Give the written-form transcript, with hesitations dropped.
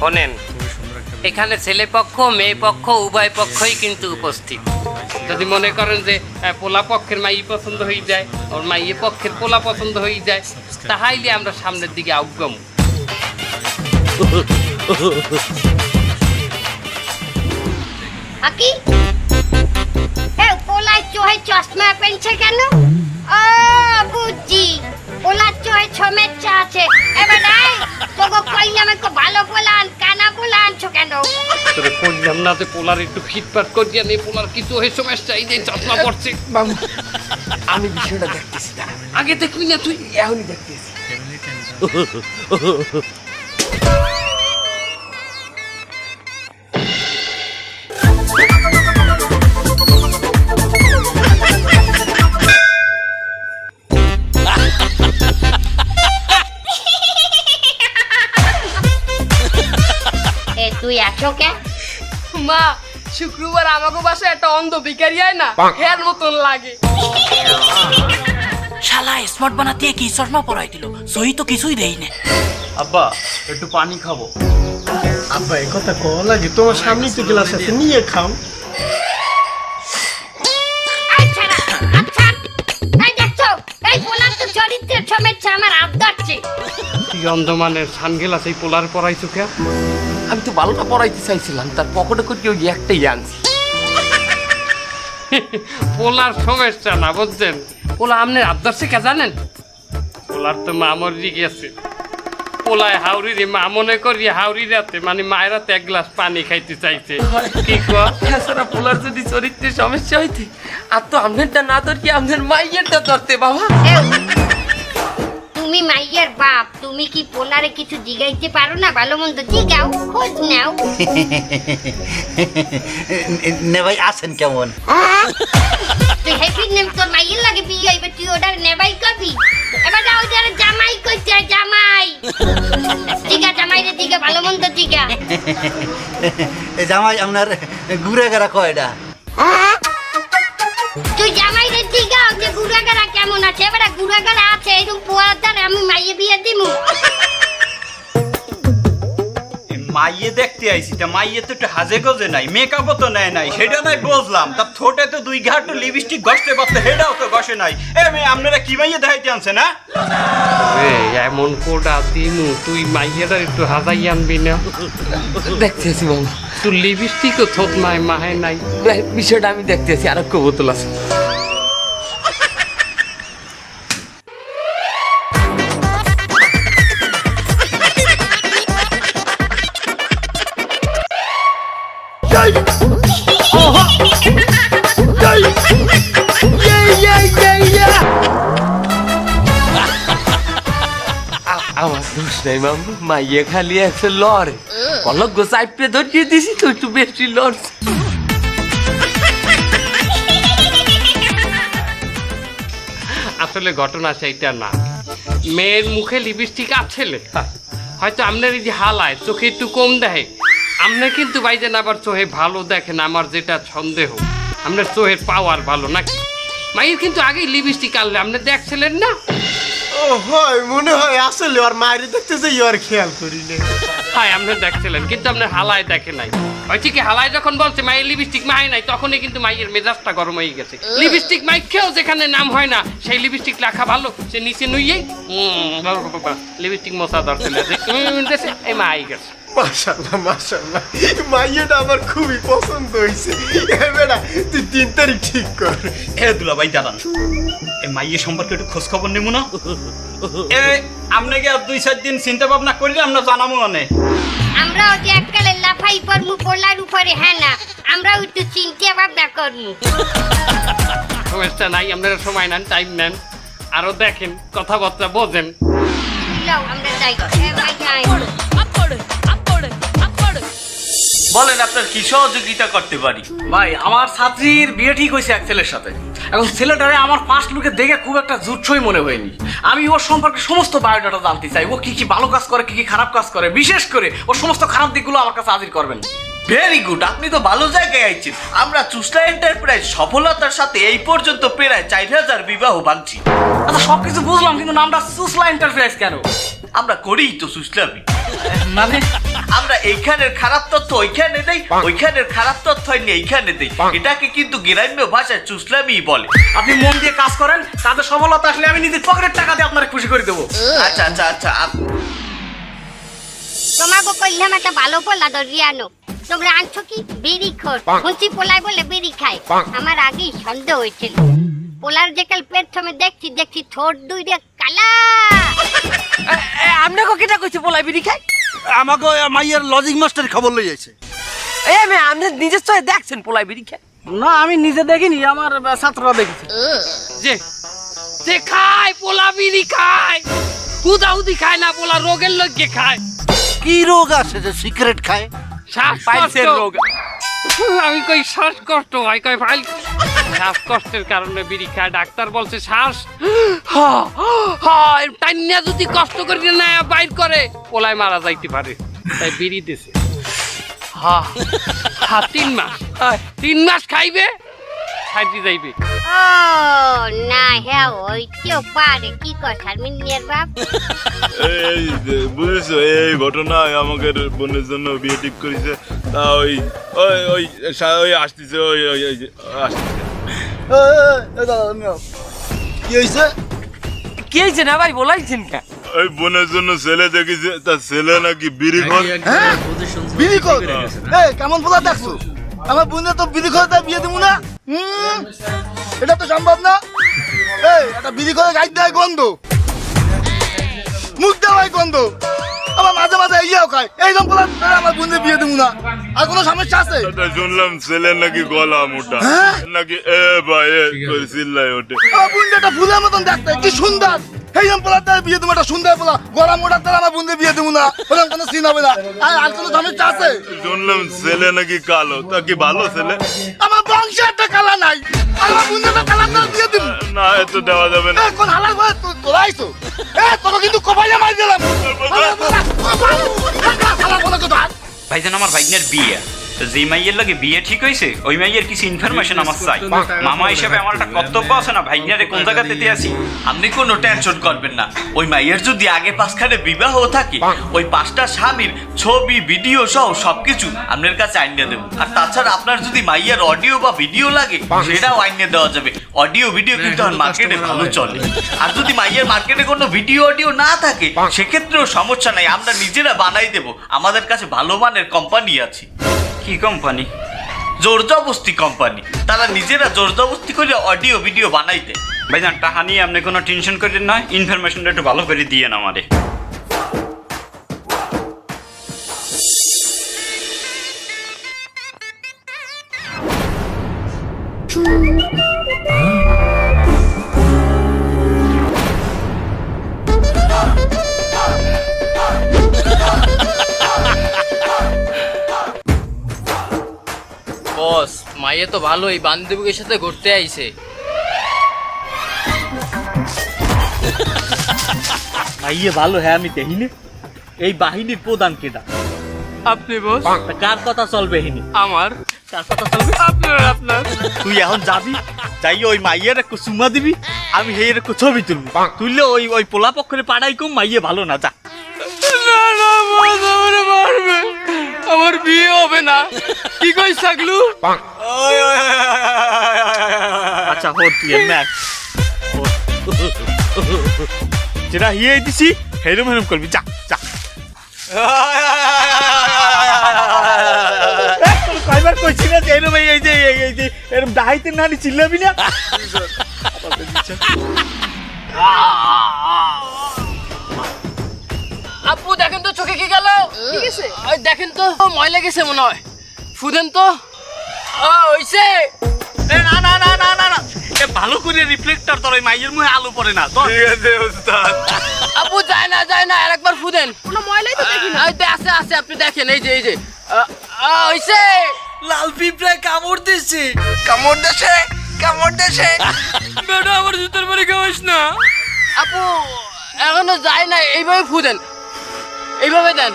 শোনেন, এখানে ছেলে পক্ষ মেয়ে পক্ষ উভয় পক্ষই কিন্তু উপস্থিত। যদি মনে করেন যে পোলা পক্ষের মাই পছন্দ হয়ে যায়, ওর মাইয়ে পক্ষের পোলা পছন্দ হয়ে যায়, তাহাইলে আমরা সামনের দিকে আউগম। আকি এ পোলা চোহে চশমা পেনছে কেন? ও বুঝছি, পোলা চোহে সমস্যা আছে। এবার নাই তোকে কইলাম একটু ভালো পোলান কানা পোলা আনছো কেন? তোরে কইলাম না যে পোলার একটু ফিটফাট করিয়া নেই, পোলার কিছু হয়ে সমস্যা, এই যে চশমা পড়ছে। বাবু আমি বিষয়টা দেখতেছি, আগে দেখবি না তুই? এখনই দেখতেছি। এ তুই আছো কে? মা, শুক্রবার আমাকে বাসায় একটা অন্ধ ভিখারি আয় না, হের মতন লাগে। শালা স্মার্ট বানাতে কি চশমা পরাই দিল, সহি তো কিছুই দেই না। আব্বা একটু পানি খাবো। আব্বা এই কথা কওয়া লাগে, তোমার সামনেই তো গ্লাস আছে, নিয়ে খাও। আচ্ছা আচ্ছা, এই দেখছো এই পোলার তো চরিত্রের সমস্যা আমার আবদারছে। তুই অন্ধমানের সানগ্লাস এই পোলার পরাইছো কে? আমি তো ভালোটা পড়াইতে চাইছিলাম, তার পকেটে করে ওই একটাই আনছি। পোলার সমস্যা না, বুঝছেন? পোলা আপনার আবদারছে কে জানেন? পোলার তো মা মরি গেছে। পোলায় হাওড়ি রে মা মনে করি হাওড়ি রাতে মানে মায়ের রাতে এক গ্লাস পানি খাইতে চাইছে। কি কর? এছাড়া পোলার যদি চরিত্রের সমস্যা হইতে, আর তো আপনারটা না তোর কি আপনার মাইয়েরটা ধরতে বাবা। তুমি মাইয়ের বাপ, তুমি কি পোলারে কিছু জিগাইতে পারো না? ভালো মন্দ জিগাও, খোঁজ নাও। নে ভাই আছেন কেমন? তুই হ্যাপি নেম তোর মাইয়ের লাগে বিয়ে হইবে, তুই ওটার নেবাই কবি। এবার যাও যারা জামাই কইছে, জামাই জিগা, জামাই রে জিগা, ভালো মন্দ জিগা। জামাই আপনার ঘুরে গেরা কয়টা? তুই জামাই রে জিগা যে গুড়াগাড়া কেমন আছে? এবার গুড়াগাড়া আছে এরকম পোয়ার দ্বারা আমি মাইয়ে বিয়ে দিমু। মাইয়ে দেখতে আইছি, তা মাইয়ে তো একটু হাজে গজে নাই, মেকআপও তো নেয় নাই, সেটা নাই বুঝলাম। তা ঠোঁটে তো দুই ঘাট লিপস্টিক ঘষতে পারতো, সেটাও তো ঘষে নাই। এ মেয়ে আপনারা কি মাইয়ে দেখাইতে আনছে না? এমন কোডা দিনু, তুই মাইয়েরা একটু হাজাই আনবি না? দেখতেছি বাবা, তোর লিপস্টিকও থোত নাই, মাহে নাই। বিষয়টা আমি দেখতেছি, আর একটা বোতল আছে। আমার দোষ নাই মামু, মাইয়ে খালি আছে লড়ে, কলক গোসাইপে ধরিয়ে দিছি তো একটু বেশি লড়ছে। আসলে ঘটনা সেইটা না, মেয়ের মুখে লিপস্টিক আছে লেখা, হয়তো আপনার এই যে হালায় চোখে একটু কম দেখে। আপনার কিন্তু ভাইজান আবার চোখে ভালো দেখেন, আমার যেটা সন্দেহ আপনার চোখের পাওয়ার ভালো নাকি? মায়ের কিন্তু আগেই লিপস্টিক আনলে আপনি দেখছিলেন না? ও হয় মনে হয়, আসলে আর মায়ের দেখতেছে ইয়ার খেয়াল করি না। হ্যাঁ আপনি দেখছিলেন, কিন্তু আপনার হালায় দেখে নাই। ওই ঠিক হালায় যখন বলছে মায়ের লিপস্টিক মায় নাই, তখনই কিন্তু মায়ের মেজাজটা গরম হয়ে গেছে। লিপস্টিক মাইকেও যেখানে নাম হয় না, সেই লিপস্টিক লেখা ভালো, সে নিচে নুইয়েই লিপস্টিক মশা ধরছিল, এই মা আই গেছে। মাশাআল্লাহ মাশাআল্লাহ, মাইয়াটা আমার খুবই পছন্দ হয়েছে। বেটা তুই 3 তারিখ ঠিক কর। এ দুলা ভাই দাঁড়ান, এই মাইয়ে সম্পর্কে একটু খোঁজ খবর নেবো না? এ আপনাকে আর 2-4 দিন চিন্তা ভাবনা করলে আমরা জানাবো মানে। আমরা ওই যে এককালে লাফাই পড়মু পোলার উপরে, হ্যাঁ না? আমরাও একটু চিন্তা ভাবনা করমু। সমস্যা নাই, আপনারা সময় নেন, টাইম নেন, আরো দেখেন, কথাবার্তা বোঝেন। যাও আমরা যাই। এ ভাই যাই। বলেন আপনার কি সহযোগিতা করতে পারি? ভাই আমার ছাত্রীর বিয়ে ঠিক হয়েছে এক ছেলের সাথে। এখন ছেলেটারে আমার ফার্স্ট লুকে দেখে খুব একটা জুৎসই মনে হয়নি। আমি ওর সম্পর্কে সমস্ত বায়োডাটা জানতে চাই, ও কি কি ভালো কাজ করে, কি কি খারাপ কাজ করে, বিশেষ করে ওর সমস্ত খারাপ দিকগুলো আমার কাছে হাজির করবেন। ভেরি গুড, আপনি তো ভালো জায়গায় আইছেন। আমরা চুস্টা এন্টারপ্রাইজ সফলতার সাথে এই পর্যন্ত প্রায় 4000 বিবাহ ভাঙছি। আচ্ছা সবকিছু বুঝলাম, কিন্তু নামটা সুসলা এন্টারপ্রাইজ কেন? আমরা করিই তো সুসলামি। মানে আমরা এইখানের খারাপ তথ্য ওইখানে দেই, ওইখানের খারাপ তথ্য এইখানে দেই। এটাকে কিন্তু গ্রাম্য ভাষায় চুসলামি বলে। আপনি মন দিয়ে কাজ করেন, তাদের সফলতা আসলে আমি নিজের পকেটের টাকা দিয়ে আপনারা খুশি করে দেবো। আচ্ছা আচ্ছা আচ্ছা তোমাকে কইলাম একটা ভালো পোলা ধরিয়ে আনো, তোমরা আনছো কি বিড়ি খোর। মুন্সি পোলাই বলে বিড়ি খায়। আমার আগেই সন্দেহ হয়েছিল। পোলার যে কাল প্রথমে দেখছি ঠোঁট দুইটা কালা। আপনাকে কেটা কইছে পোলাই বিড়ি খায়? আমাকে মাইয়ের লজিক মাস্টার খবর লই যাইছে। মে আপনি নিজের চোখে দেখছেন পোলাই বিড়ি খায়? না আমি নিজে দেখিনি, আমার ছাত্ররা দেখেছে। যে খায় পোলা বিড়ি খায়, হুদাহুদি খায় না, পোলা রোগের লগে খায়। কি রোগ আছে যে সিগারেট খায়? শ্বাসকষ্ট রোগ। আমি কই শ্বাসকষ্ট হয়, কই ফাইল শ্বাসকষ্টের কারণে বিড়ি খায়। ডাক্তার বলছে শ্বাস টাইনা যদি কষ্ট করি না বাইর করে পোলায় মারা যাইতে পারে, তাই বিড়ি দিছে। 3 মাস খাইবে, খাইতে যাইবে। ও না, হ্যাঁ ওইতেও পারে। কি কর শারমিনের বাপ? এই বুঝেছো, এই ঘটনায় আমাকে বোনের জন্য বিয়ে ঠিক করেছে। তা ওই ওই ওই ওই আসতেছে, ওই ওই ওই আসতেছে। কি হয়েছে? কি হয়েছে না ভাই, বলাইছেন কে? ওই বোনের জন্য ছেলে দেখেছে, তার ছেলে নাকি বিড়ি খোর। বিড়ি কর? এই কেমন পোলা দেখছো? আমার বোনে তো বিড়ি করে তাই বিয়ে দিব না। এটা তো সম্ভব না। এই একটা বিড়ি করে গাইড দেয় গন্ধ, মুখ দেওয়াই গন্ধ, আবার মাঝে মাঝে ইয়েও খায়। এইরকম পোলা আমার বোনে বিয়ে দিব না। আর কোনো সমস্যা আছে? তা শুনলাম ছেলে নাকি গলা মোটা, নাকি এ ভাই এ করে চিল্লাই ওঠে। আমার বোনটা একটা ফুলের মতন দেখতে, কি সুন্দর। এইরকম পোলার দ্বারা বিয়ে দেবো, একটা সুন্দর পোলা। গলা মোটার দ্বারা আমার বোনে বিয়ে দেবো না, ওরকম কোনো সিন হবে না। আর কোনো সমস্যা আছে? শুনলাম ছেলে নাকি কালো, তা কি ভালো ছেলে? আমার বংশে একটা কালা নাই, আমার বোনের তো কালার দ্বারা বিয়ে দিব। না এত দেওয়া যাবে না। কোন হালাল করে তোরা আইছো? তোকে কিন্তু কপালে মার দিলাম। ভাইজান আমার ভাইনের বিয়ে, তো যে মাইয়ের লাগে বিয়ে ঠিক হয়েছে ওই মাইয়ের কিছু ইনফরমেশন আমার চাই। মামা হিসেবে আমার একটা কর্তব্য আছে না, ভাইনারে কোন জায়গাতে আছি। আপনি কোনো টেনশন করবেন না। ওই মাইয়ের যদি আগে 5খানে বিবাহ থাকে, ওই 5টা স্বামীর ছবি ভিডিও সহ সবকিছু আপনার কাছে আইনে দেবো। আর তাছাড়া আপনার যদি মাইয়ের অডিও বা ভিডিও লাগে, সেটাও আইনে দেওয়া যাবে। অডিও ভিডিও কিন্তু মার্কেটে ভালো চলে। আর যদি মাইয়ের মার্কেটে কোনো ভিডিও অডিও না থাকে, সেক্ষেত্রেও সমস্যা নাই, আমরা নিজেরা বানাই দেবো। আমাদের কাছে ভালো মানের কোম্পানি আছে। কি কোম্পানি? জোর জবস্তি কোম্পানি। তারা নিজেরা জোর জবস্তি করে অডিও ভিডিও বানাইতে। ভাইজান টাকা নিয়ে আপনি কোনো টেনশন করেন না, ইনফরমেশনটা একটু ভালো করে দিয়েন আমারে। বস মাইয়ে তো ভালোই, বান্ধবীর সাথে ঘুরতে আইছে। ভাইয়ে ভালো, হ্যাঁ আমি দেখিনি। এই বাহিনীর প্রধান কেটা? আপনি বস? কার কথা চলবে হিনি? আমার। কার কথা চলবে? আপনার। তুই এখন যাবি, যাই ওই মাইয়ের একটু চুমা দিবি, আমি হেয়ের একটু ছবি তুলবি। তুললে ওই পোলা পক্ষের পাড়াই কম, মাইয়ে ভালো না। যা। না বস, আমারে মারবে, আমার বিয়ে হবে না। কি কই ছাগলু? আচ্ছা হোর তুই ম্যাচ যেটা হিয়ে দিছি হেরম হেরম করবি। যা যা। কয়বার কইছি না যে এরম এই যে এরম দাহাইতে নানি চিল্লাবি না। আপু দেখেন তো চোখে কি গেল? ঠিক আছে। ওই দেখেন তো ময়লা গেছে মনে হয়, ফুদেন তো। হইছে। না না না না না না, এ ভালো করে রিফ্লেক্টর তোর ওই মাইয়ের মুখে আলো পড়ে না তো। ঠিক আছে ওস্তাদ। আপু যায় না, আরেকবার ফুদেন। কোনো ময়লাই তো দেখি না। আছে আপনি দেখেন, এই যে হইছে। লাল পিঁপড়ায় কামড় দিছে, কামড় দেছে। বেটা আমার জুতোর পরে খাওয়াস না। আপু এখনো যায় না, এইভাবে ফুদেন, এইভাবে দেন।